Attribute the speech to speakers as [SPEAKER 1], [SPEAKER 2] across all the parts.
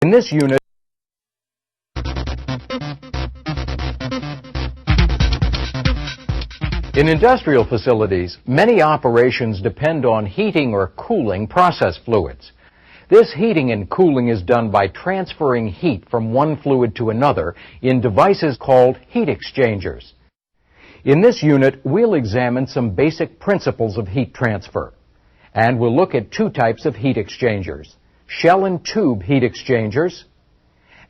[SPEAKER 1] In this unit, in industrial facilities, many operations depend on heating or cooling process fluids. This heating and cooling is done by transferring heat from one fluid to another in devices called heat exchangers. In this unit, we'll examine some basic principles of heat transfer, and we'll look at two types of heat exchangers: shell and tube heat exchangers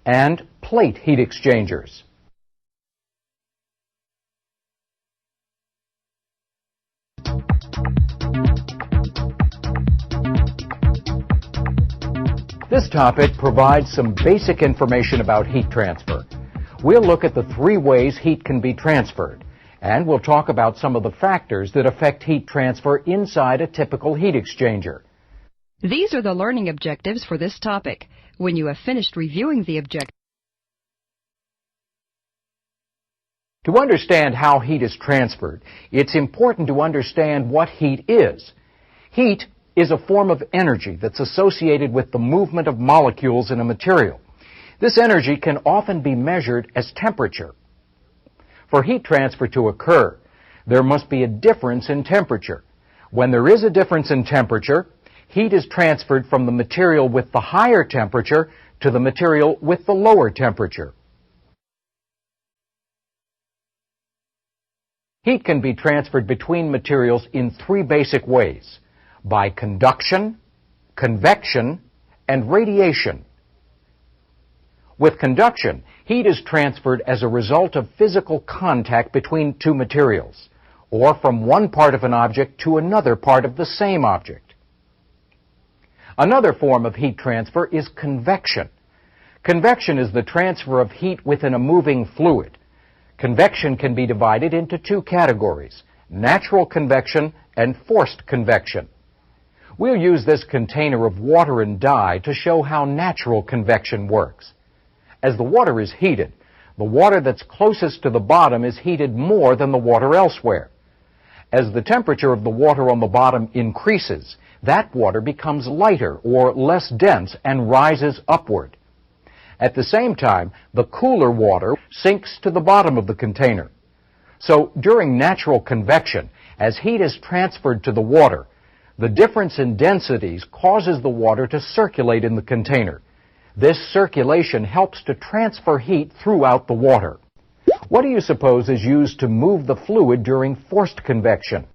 [SPEAKER 1] and plate heat exchangers. This topic provides some basic information about heat transfer. We'll look at the three ways heat can be transferred, and we'll talk about some of the factors that affect heat transfer inside a typical heat exchanger.
[SPEAKER 2] These are the learning objectives for this topic. When you have finished reviewing the objectives,
[SPEAKER 1] to understand how heat is transferred, it's important to understand what heat is. Heat is a form of energy that's associated with the movement of molecules in a material. This energy can often be measured as temperature. For heat transfer to occur, there must be a difference in temperature. When there is a difference in temperature, heat is transferred from the material with the higher temperature to the material with the lower temperature. Heat can be transferred between materials in three basic ways: by conduction, convection, and radiation. With conduction, heat is transferred as a result of physical contact between two materials, or from one part of an object to another part of the same object. Another form of heat transfer is convection. Convection is the transfer of heat within a moving fluid. Convection can be divided into two categories: natural convection and forced convection. We'll use this container of water and dye to show how natural convection works. As the water is heated, the water that's closest to the bottom is heated more than the water elsewhere. As the temperature of the water on the bottom increases, that water becomes lighter or less dense and rises upward. At the same time, the cooler water sinks to the bottom of the container. So during natural convection, as heat is transferred to the water, the difference in densities causes the water to circulate in the container. This circulation helps to transfer heat throughout the water. What do you suppose is used to move the fluid during forced convection?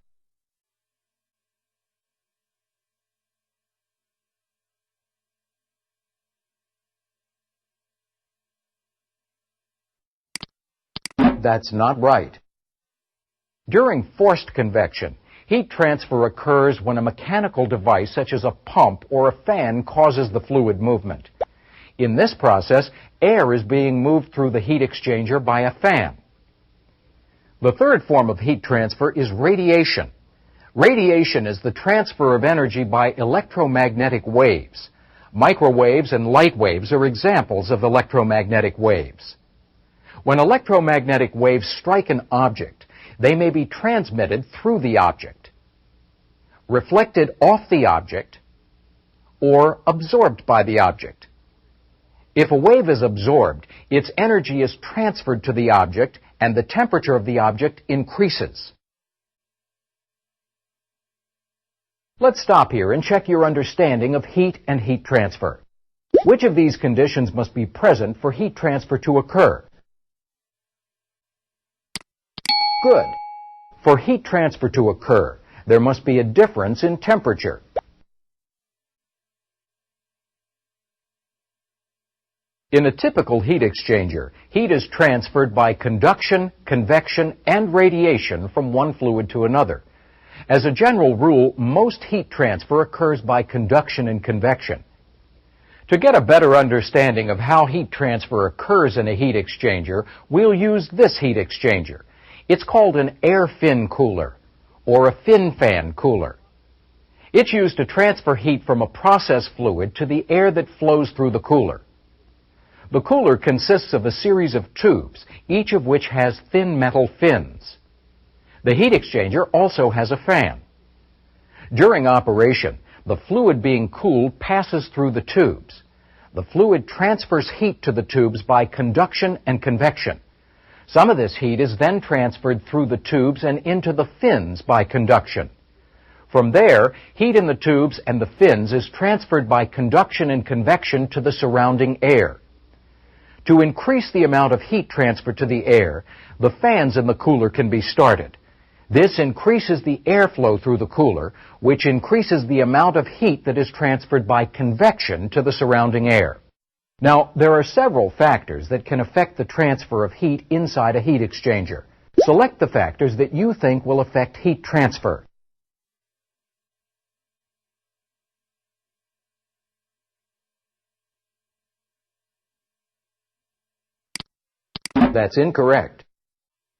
[SPEAKER 1] That's not right. During forced convection, heat transfer occurs when a mechanical device such as a pump or a fan causes the fluid movement. In this process, air is being moved through the heat exchanger by a fan. The third form of heat transfer is radiation. Radiation is the transfer of energy by electromagnetic waves. Microwaves and light waves are examples of electromagnetic waves. When electromagnetic waves strike an object, they may be transmitted through the object, reflected off the object, or absorbed by the object. If a wave is absorbed, its energy is transferred to the object and the temperature of the object increases. Let's stop here and check your understanding of heat and heat transfer. Which of these conditions must be present for heat transfer to occur? Good. For heat transfer to occur, there must be a difference in temperature. In a typical heat exchanger, heat is transferred by conduction, convection, and radiation from one fluid to another. As a general rule, most heat transfer occurs by conduction and convection. To get a better understanding of how heat transfer occurs in a heat exchanger, we'll use this heat exchanger. It's called an air fin cooler, or a fin fan cooler. It's used to transfer heat from a process fluid to the air that flows through the cooler. The cooler consists of a series of tubes, each of which has thin metal fins. The heat exchanger also has a fan. During operation, the fluid being cooled passes through the tubes. the fluid transfers heat to the tubes by conduction and convection. Some of this heat is then transferred through the tubes and into the fins by conduction. From there, heat in the tubes and the fins is transferred by conduction and convection to the surrounding air. To increase the amount of heat transferred to the air, the fans in the cooler can be started. This increases the airflow through the cooler, which increases the amount of heat that is transferred by convection to the surrounding air. Now, there are several factors that can affect the transfer of heat inside a heat exchanger. Select the factors that you think will affect heat transfer. That's incorrect.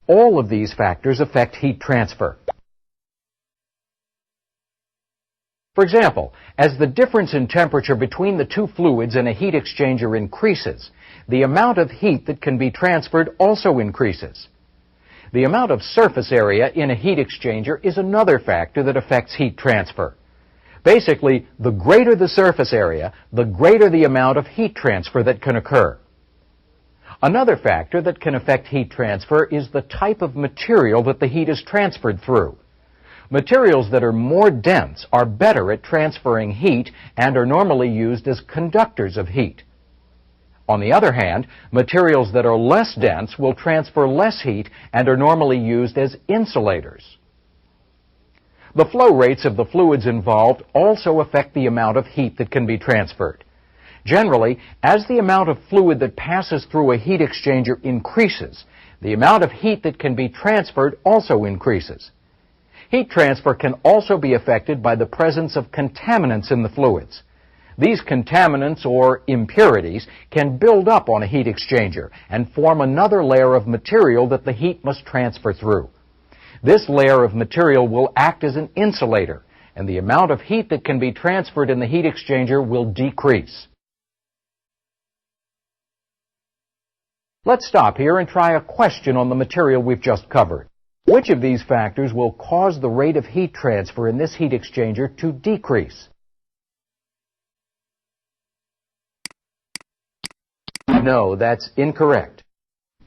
[SPEAKER 1] All of these factors affect heat transfer. For example, as the difference in temperature between the two fluids in a heat exchanger increases, the amount of heat that can be transferred also increases. The amount of surface area in a heat exchanger is another factor that affects heat transfer. Basically, the greater the surface area, the greater the amount of heat transfer that can occur. Another factor that can affect heat transfer is the type of material that the heat is transferred through. Materials that are more dense are better at transferring heat and are normally used as conductors of heat. On the other hand, materials that are less dense will transfer less heat and are normally used as insulators. The flow rates of the fluids involved also affect the amount of heat that can be transferred. Generally, as the amount of fluid that passes through a heat exchanger increases, the amount of heat that can be transferred also increases. Heat transfer can also be affected by the presence of contaminants in the fluids. These contaminants or impurities can build up on a heat exchanger and form another layer of material that the heat must transfer through. This layer of material will act as an insulator, and the amount of heat that can be transferred in the heat exchanger will decrease. Let's stop here and try a question on the material we've just covered. Which of these factors will cause the rate of heat transfer in this heat exchanger to decrease? No, that's incorrect.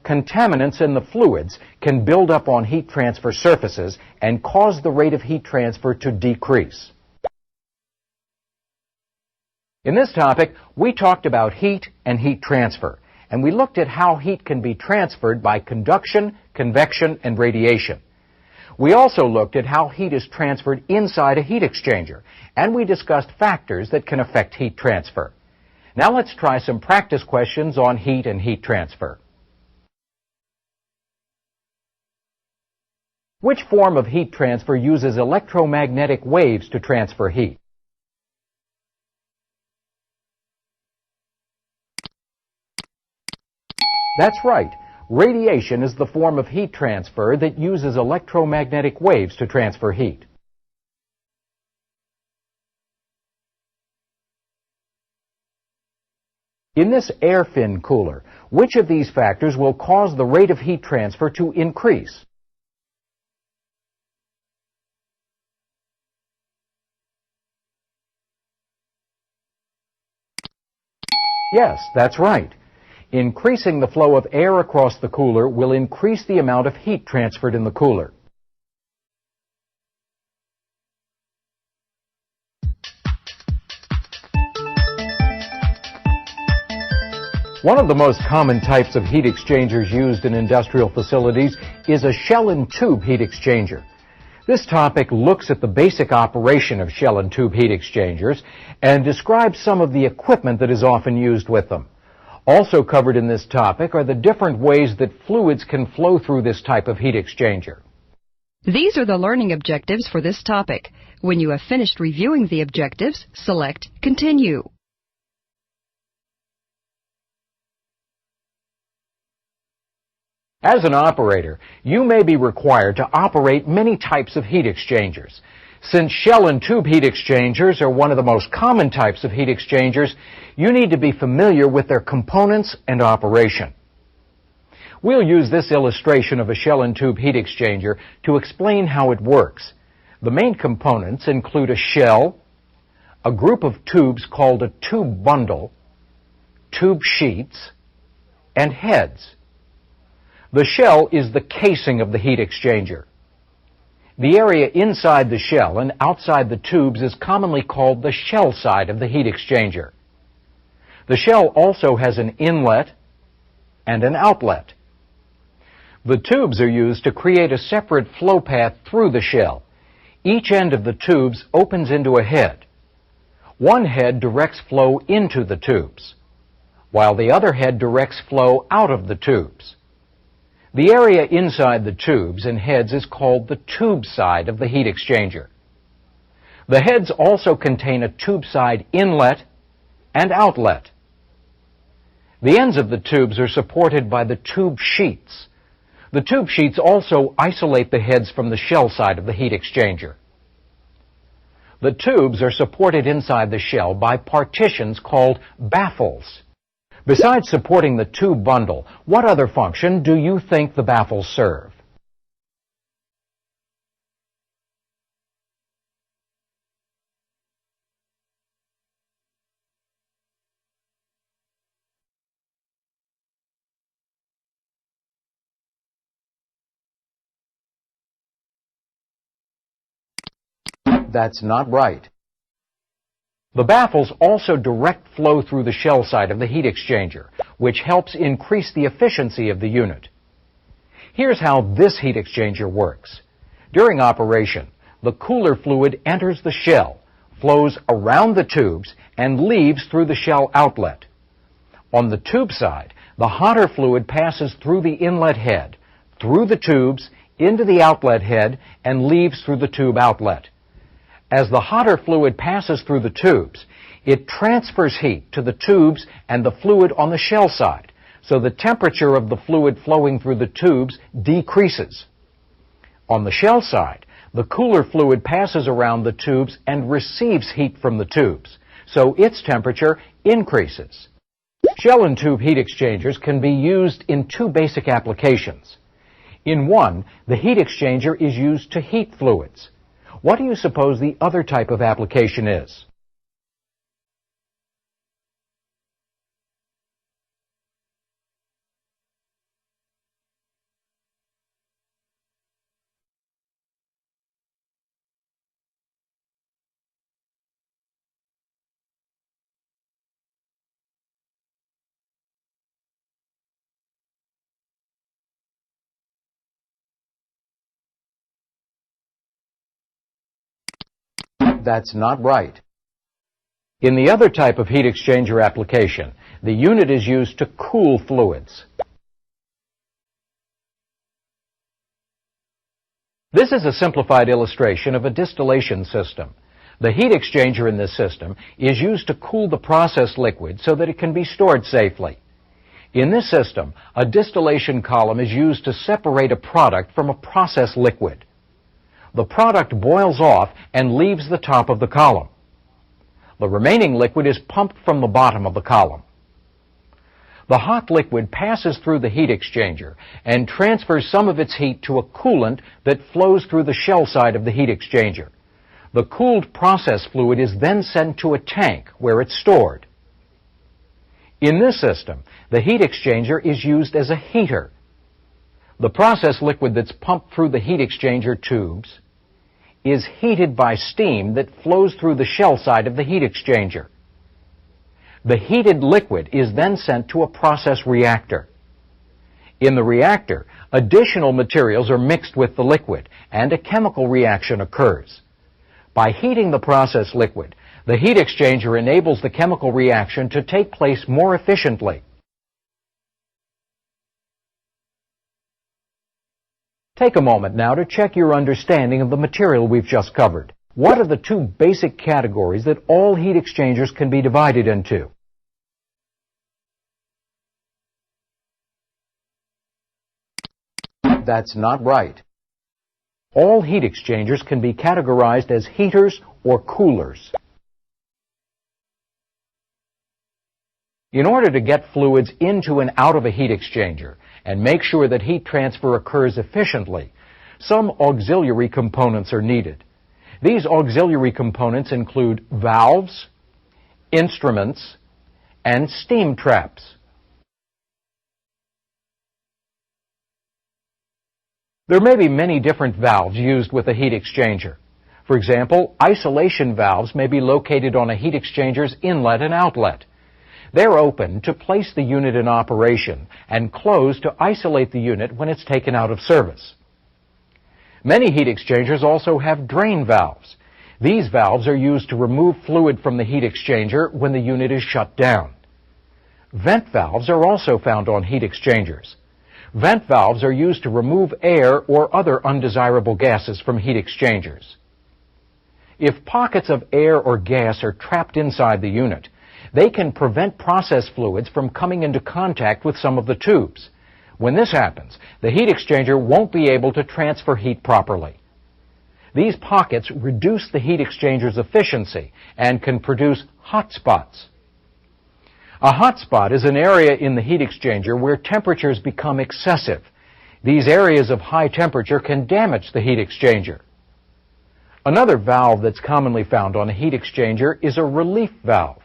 [SPEAKER 1] Contaminants in the fluids can build up on heat transfer surfaces and cause the rate of heat transfer to decrease. In this topic, we talked about heat and heat transfer, and we looked at how heat can be transferred by conduction, convection, and radiation. We also looked at how heat is transferred inside a heat exchanger, and we discussed factors that can affect heat transfer. Now let's try some practice questions on heat and heat transfer. Which form of heat transfer uses electromagnetic waves to transfer heat? That's right. Radiation is the form of heat transfer that uses electromagnetic waves to transfer heat. In this air fin cooler, which of these factors will cause the rate of heat transfer to increase? Yes, that's right. Increasing the flow of air across the cooler will increase the amount of heat transferred in the cooler. One of the most common types of heat exchangers used in industrial facilities is a shell and tube heat exchanger. This topic looks at the basic operation of shell and tube heat exchangers and describes some of the equipment that is often used with them. Also covered in this topic are the different ways that fluids can flow through this type of heat exchanger.
[SPEAKER 2] These are the learning objectives for this topic. When you have finished reviewing the objectives, select Continue.
[SPEAKER 1] As an operator, you may be required to operate many types of heat exchangers. Since shell and tube heat exchangers are one of the most common types of heat exchangers, you need to be familiar with their components and operation. We'll use this illustration of a shell and tube heat exchanger to explain how it works. The main components include a shell, a group of tubes called a tube bundle, tube sheets and heads. The shell is the casing of the heat exchanger. The area inside the shell and outside the tubes is commonly called the shell side of the heat exchanger. The shell also has an inlet and an outlet. The tubes are used to create a separate flow path through the shell. Each end of the tubes opens into a head. One head directs flow into the tubes, while the other head directs flow out of the tubes. The area inside the tubes and heads is called the tube side of the heat exchanger. The heads also contain a tube side inlet and outlet. The ends of the tubes are supported by the tube sheets. The tube sheets also isolate the heads from the shell side of the heat exchanger. The tubes are supported inside the shell by partitions called baffles. Besides supporting the tube bundle, what other function do you think the baffles serve? That's not right. The baffles also direct flow through the shell side of the heat exchanger, which helps increase the efficiency of the unit. Here's how this heat exchanger works. During operation, the cooler fluid enters the shell, flows around the tubes, and leaves through the shell outlet. On the tube side, the hotter fluid passes through the inlet head, through the tubes, into the outlet head, and leaves through the tube outlet. As the hotter fluid passes through the tubes, it transfers heat to the tubes and the fluid on the shell side, so the temperature of the fluid flowing through the tubes decreases. On the shell side, the cooler fluid passes around the tubes and receives heat from the tubes, so its temperature increases. Shell and tube heat exchangers can be used in two basic applications. In one, the heat exchanger is used to heat fluids. What do you suppose the other type of application is? That's not right. In the other type of heat exchanger application, the unit is used to cool fluids. This is a simplified illustration of a distillation system. The heat exchanger in this system is used to cool the process liquid so that it can be stored safely. In this system, a distillation column is used to separate a product from a process liquid. The product boils off and leaves the top of the column. The remaining liquid is pumped from the bottom of the column. The hot liquid passes through the heat exchanger and transfers some of its heat to a coolant that flows through the shell side of the heat exchanger. The cooled process fluid is then sent to a tank where it's stored. In this system, the heat exchanger is used as a heater. The process liquid that's pumped through the heat exchanger tubes is heated by steam that flows through the shell side of the heat exchanger. The heated liquid is then sent to a process reactor. In the reactor, additional materials are mixed with the liquid, and a chemical reaction occurs. By heating the process liquid, the heat exchanger enables the chemical reaction to take place more efficiently. Take a moment now to check your understanding of the material we've just covered. What are the two basic categories that all heat exchangers can be divided into? That's not right. All heat exchangers can be categorized as heaters or coolers. In order to get fluids into and out of a heat exchanger and make sure that heat transfer occurs efficiently, some auxiliary components are needed. These auxiliary components include valves, instruments, and steam traps. There may be many different valves used with a heat exchanger. For example, isolation valves may be located on a heat exchanger's inlet and outlet. They're open to place the unit in operation and closed to isolate the unit when it's taken out of service. Many heat exchangers also have drain valves. These valves are used to remove fluid from the heat exchanger when the unit is shut down. Vent valves are also found on heat exchangers. Vent valves are used to remove air or other undesirable gases from heat exchangers. If pockets of air or gas are trapped inside the unit, they can prevent process fluids from coming into contact with some of the tubes. When this happens, the heat exchanger won't be able to transfer heat properly. These pockets reduce the heat exchanger's efficiency and can produce hot spots. A hot spot is an area in the heat exchanger where temperatures become excessive. These areas of high temperature can damage the heat exchanger. Another valve that's commonly found on a heat exchanger is a relief valve.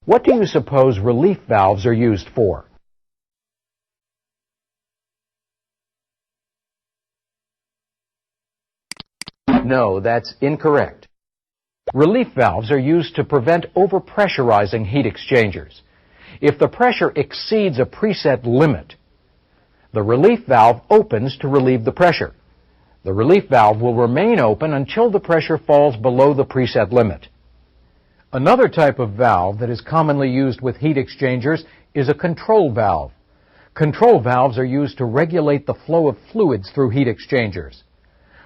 [SPEAKER 1] What do you suppose relief valves are used for? No, that's incorrect. Relief valves are used to prevent overpressurizing heat exchangers. If the pressure exceeds a preset limit, the relief valve opens to relieve the pressure. The relief valve will remain open until the pressure falls below the preset limit. Another type of valve that is commonly used with heat exchangers is a control valve. Control valves are used to regulate the flow of fluids through heat exchangers.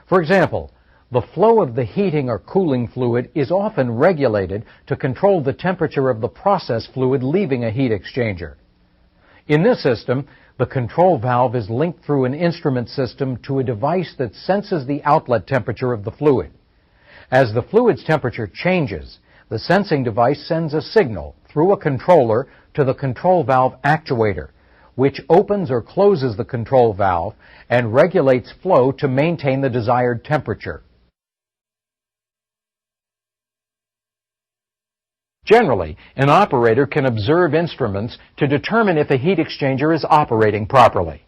[SPEAKER 1] For example, the flow of the heating or cooling fluid is often regulated to control the temperature of the process fluid leaving a heat exchanger. In this system, the control valve is linked through an instrument system to a device that senses the outlet temperature of the fluid. As the fluid's temperature changes, the sensing device sends a signal through a controller to the control valve actuator, which opens or closes the control valve and regulates flow to maintain the desired temperature. Generally, an operator can observe instruments to determine if a heat exchanger is operating properly.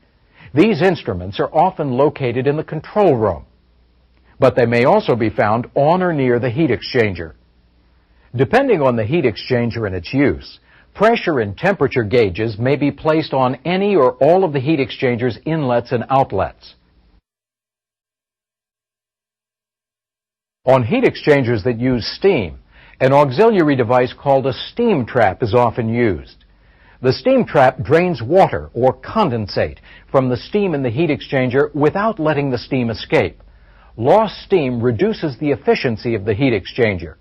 [SPEAKER 1] These instruments are often located in the control room, but they may also be found on or near the heat exchanger. Depending on the heat exchanger and its use, pressure and temperature gauges may be placed on any or all of the heat exchanger's inlets and outlets. On heat exchangers that use steam, an auxiliary device called a steam trap is often used. The steam trap drains water or condensate from the steam in the heat exchanger without letting the steam escape. Lost steam reduces the efficiency of the heat exchanger.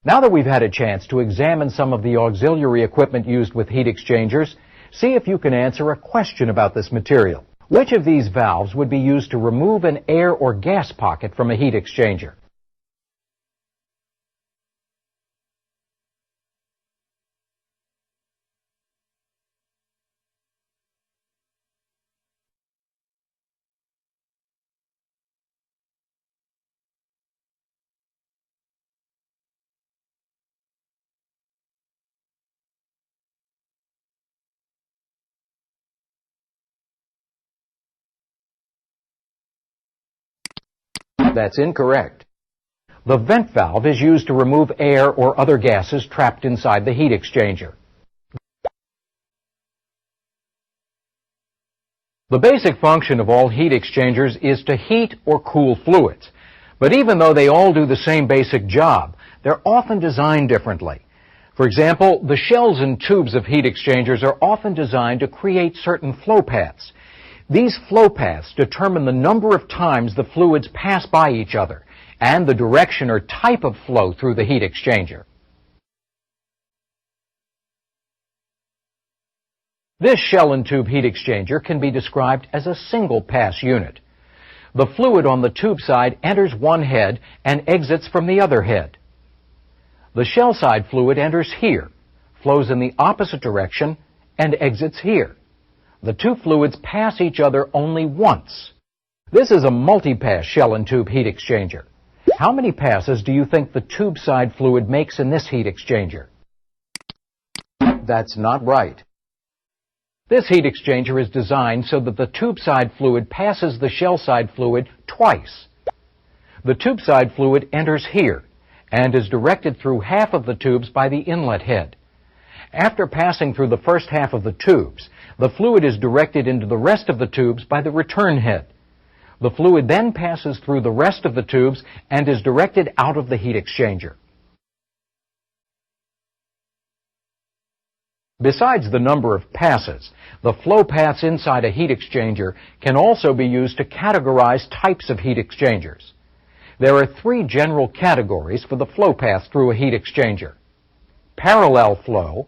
[SPEAKER 1] Now that we've had a chance to examine some of the auxiliary equipment used with heat exchangers, see if you can answer a question about this material. Which of these valves would be used to remove an air or gas pocket from a heat exchanger? That's incorrect. The vent valve is used to remove air or other gases trapped inside the heat exchanger. The basic function of all heat exchangers is to heat or cool fluids. But even though they all do the same basic job, they're often designed differently. For example, the shells and tubes of heat exchangers are often designed to create certain flow paths. These flow paths determine the number of times the fluids pass by each other and the direction or type of flow through the heat exchanger. This shell and tube heat exchanger can be described as a single pass unit. The fluid on the tube side enters one head and exits from the other head. The shell side fluid enters here, flows in the opposite direction, and exits here. The two fluids pass each other only once. This is a multi-pass shell and tube heat exchanger. How many passes do you think the tube side fluid makes in this heat exchanger? That's not right. This heat exchanger is designed so that the tube side fluid passes the shell side fluid twice. The tube side fluid enters here and is directed through half of the tubes by the inlet head. After passing through the first half of the tubes, the fluid is directed into the rest of the tubes by the return head. The fluid then passes through the rest of the tubes and is directed out of the heat exchanger. Besides the number of passes, the flow paths inside a heat exchanger can also be used to categorize types of heat exchangers. There are three general categories for the flow path through a heat exchanger: parallel flow,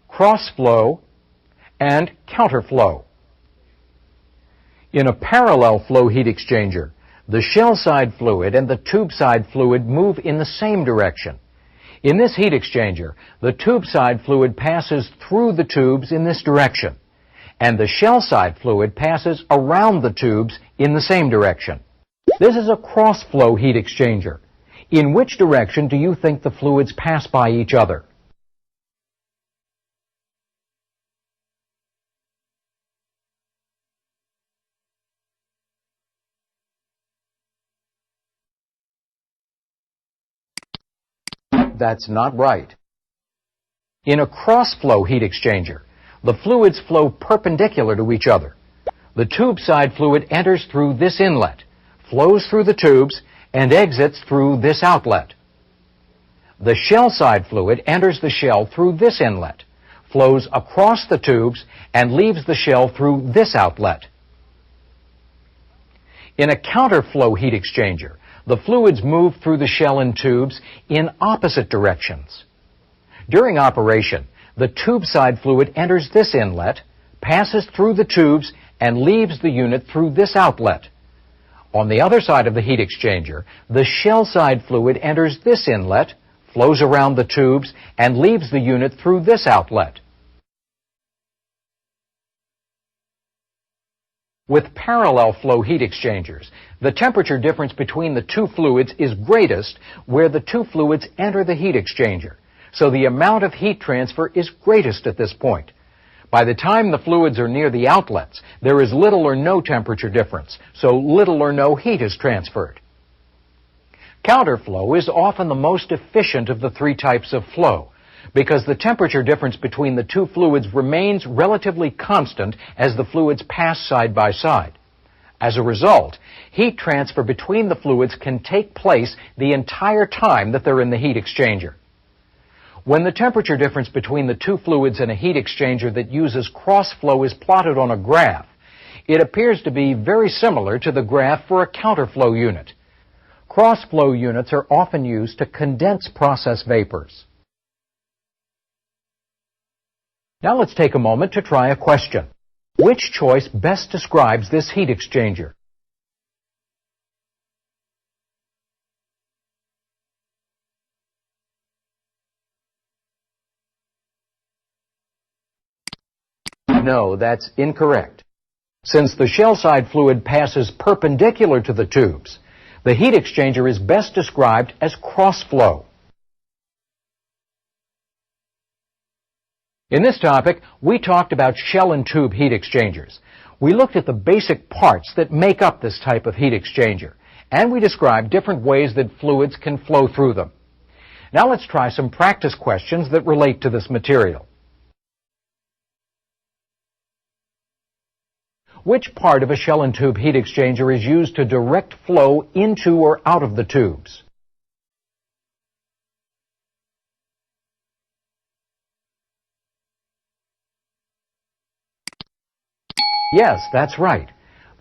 [SPEAKER 1] cross flow, and counterflow. In a parallel flow heat exchanger, the shell side fluid and the tube side fluid move in the same direction. In this heat exchanger, the tube side fluid passes through the tubes in this direction, and the shell side fluid passes around the tubes in the same direction. This is a cross-flow heat exchanger. In which direction do you think the fluids pass by each other? That's not right. In a cross-flow heat exchanger, the fluids flow perpendicular to each other. The tube side fluid enters through this inlet, flows through the tubes, and exits through this outlet. The shell side fluid enters the shell through this inlet, flows across the tubes, and leaves the shell through this outlet. In a counterflow heat exchanger, the fluids move through the shell and tubes in opposite directions. During operation, the tube side fluid enters this inlet, passes through the tubes, and leaves the unit through this outlet. On the other side of the heat exchanger, the shell side fluid enters this inlet, flows around the tubes, and leaves the unit through this outlet. With parallel flow heat exchangers, the temperature difference between the two fluids is greatest where the two fluids enter the heat exchanger, so the amount of heat transfer is greatest at this point. By the time the fluids are near the outlets, there is little or no temperature difference, so little or no heat is transferred. Counterflow is often the most efficient of the three types of flow, because the temperature difference between the two fluids remains relatively constant as the fluids pass side by side. As a result, heat transfer between the fluids can take place the entire time that they're in the heat exchanger. When the temperature difference between the two fluids in a heat exchanger that uses cross-flow is plotted on a graph, it appears to be very similar to the graph for a counterflow unit. Cross-flow units are often used to condense process vapors. Now let's take a moment to try a question. Which choice best describes this heat exchanger? No, that's incorrect. Since the shell side fluid passes perpendicular to the tubes, the heat exchanger is best described as cross-flow. In this topic, we talked about shell and tube heat exchangers. We looked at the basic parts that make up this type of heat exchanger, and we described different ways that fluids can flow through them. Now let's try some practice questions that relate to this material. Which part of a shell and tube heat exchanger is used to direct flow into or out of the tubes? Yes, that's right.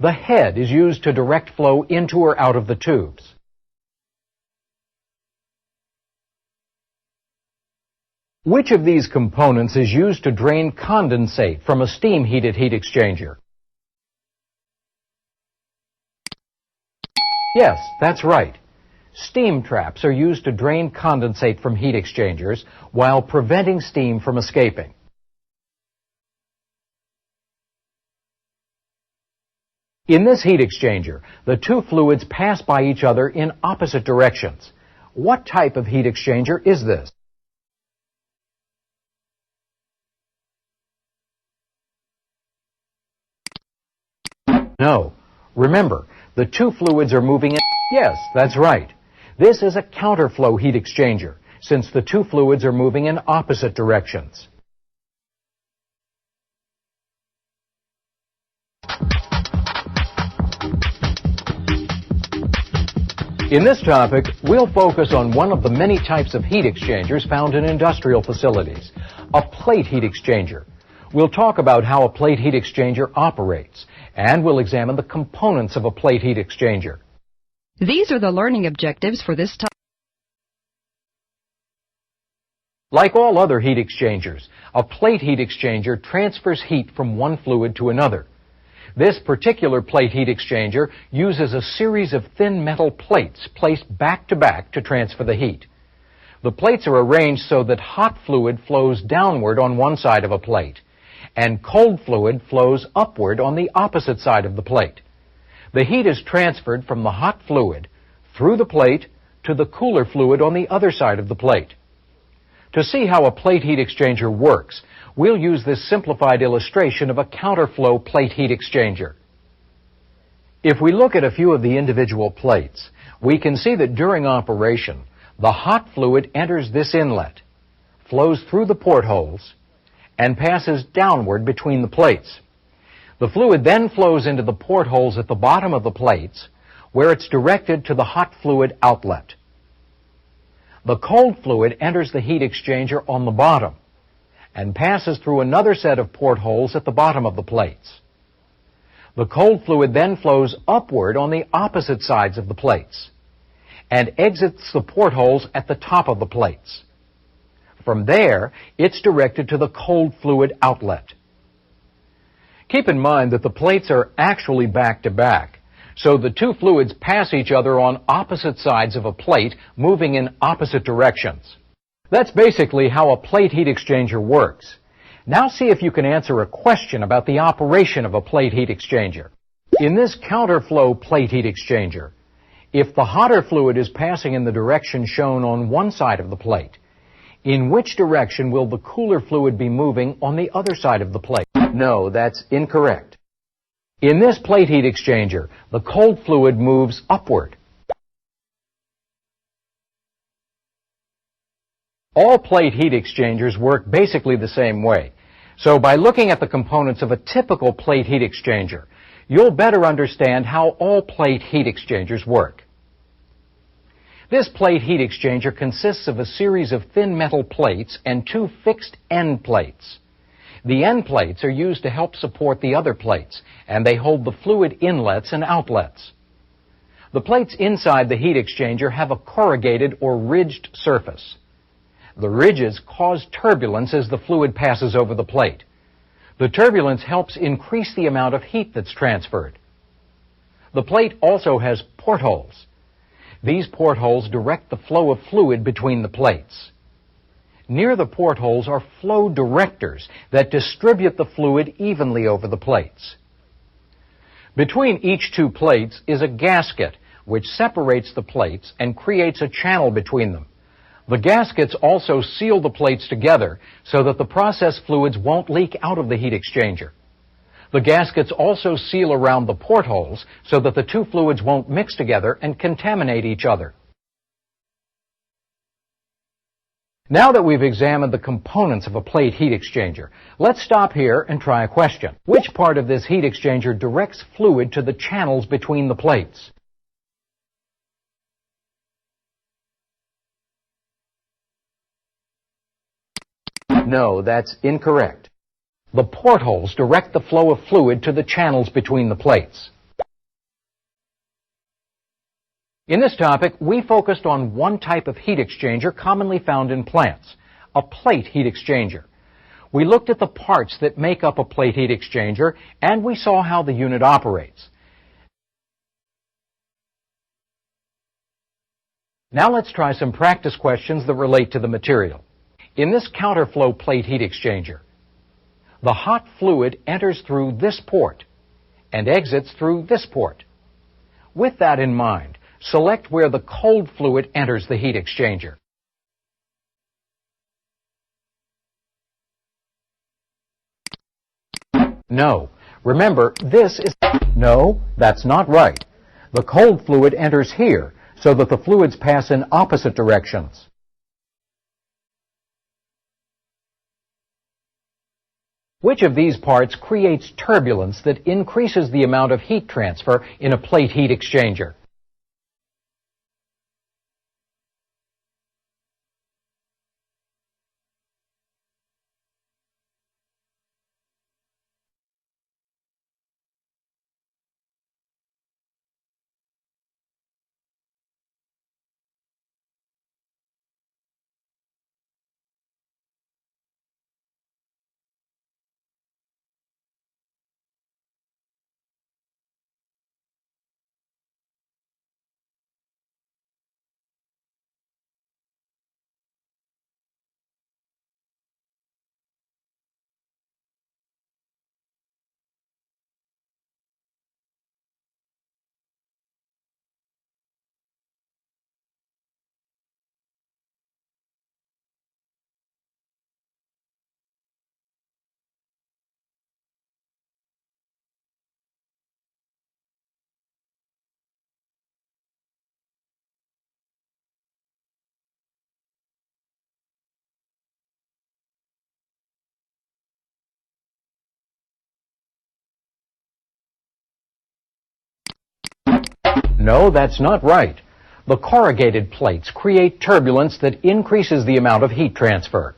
[SPEAKER 1] The head is used to direct flow into or out of the tubes. Which of these components is used to drain condensate from a steam-heated heat exchanger? Yes, that's right. Steam traps are used to drain condensate from heat exchangers while preventing steam from escaping. In this heat exchanger, the two fluids pass by each other in opposite directions. What type of heat exchanger is this? No. Remember, the two fluids are moving in... Yes, that's right. This is a counterflow heat exchanger, since the two fluids are moving in opposite directions. In this topic, we'll focus on one of the many types of heat exchangers found in industrial facilities, a plate heat exchanger. We'll talk about how a plate heat exchanger operates, and we'll examine the components of a plate heat exchanger.
[SPEAKER 2] These are the learning objectives for this topic.
[SPEAKER 1] Like all other heat exchangers, a plate heat exchanger transfers heat from one fluid to another. This particular plate heat exchanger uses a series of thin metal plates placed back to back to transfer the heat. The plates are arranged so that hot fluid flows downward on one side of a plate, and cold fluid flows upward on the opposite side of the plate. The heat is transferred from the hot fluid through the plate to the cooler fluid on the other side of the plate. To see how a plate heat exchanger works, we'll use this simplified illustration of a counterflow plate heat exchanger. If we look at a few of the individual plates, we can see that during operation, the hot fluid enters this inlet, flows through the portholes, and passes downward between the plates. The fluid then flows into the portholes at the bottom of the plates, where it's directed to the hot fluid outlet. The cold fluid enters the heat exchanger on the bottom and passes through another set of portholes at the bottom of the plates. The cold fluid then flows upward on the opposite sides of the plates and exits the portholes at the top of the plates. From there, it's directed to the cold fluid outlet. Keep in mind that the plates are actually back to back, so the two fluids pass each other on opposite sides of a plate, moving in opposite directions. That's basically how a plate heat exchanger works. Now see if you can answer a question about the operation of a plate heat exchanger. In this counterflow plate heat exchanger, if the hotter fluid is passing in the direction shown on one side of the plate, in which direction will the cooler fluid be moving on the other side of the plate? No, that's incorrect. In this plate heat exchanger, the cold fluid moves upward. All plate heat exchangers work basically the same way. So by looking at the components of a typical plate heat exchanger, you'll better understand how all plate heat exchangers work. This plate heat exchanger consists of a series of thin metal plates and two fixed end plates. The end plates are used to help support the other plates, and they hold the fluid inlets and outlets. The plates inside the heat exchanger have a corrugated or ridged surface. The ridges cause turbulence as the fluid passes over the plate. The turbulence helps increase the amount of heat that's transferred. The plate also has portholes. These portholes direct the flow of fluid between the plates. Near the portholes are flow directors that distribute the fluid evenly over the plates. Between each two plates is a gasket which separates the plates and creates a channel between them. The gaskets also seal the plates together so that the process fluids won't leak out of the heat exchanger. The gaskets also seal around the portholes so that the two fluids won't mix together and contaminate each other. Now that we've examined the components of a plate heat exchanger, let's stop here and try a question. Which part of this heat exchanger directs fluid to the channels between the plates? No, that's incorrect. The portholes direct the flow of fluid to the channels between the plates. In this topic, we focused on one type of heat exchanger commonly found in plants, a plate heat exchanger. We looked at the parts that make up a plate heat exchanger, and we saw how the unit operates. Now let's try some practice questions that relate to the material. In this counterflow plate heat exchanger, the hot fluid enters through this port and exits through this port. With that in mind, select where the cold fluid enters the heat exchanger. No. Remember, this is... No, that's not right. The cold fluid enters here, so that the fluids pass in opposite directions. Which of these parts creates turbulence that increases the amount of heat transfer in a plate heat exchanger? No, that's not right. The corrugated plates create turbulence that increases the amount of heat transfer.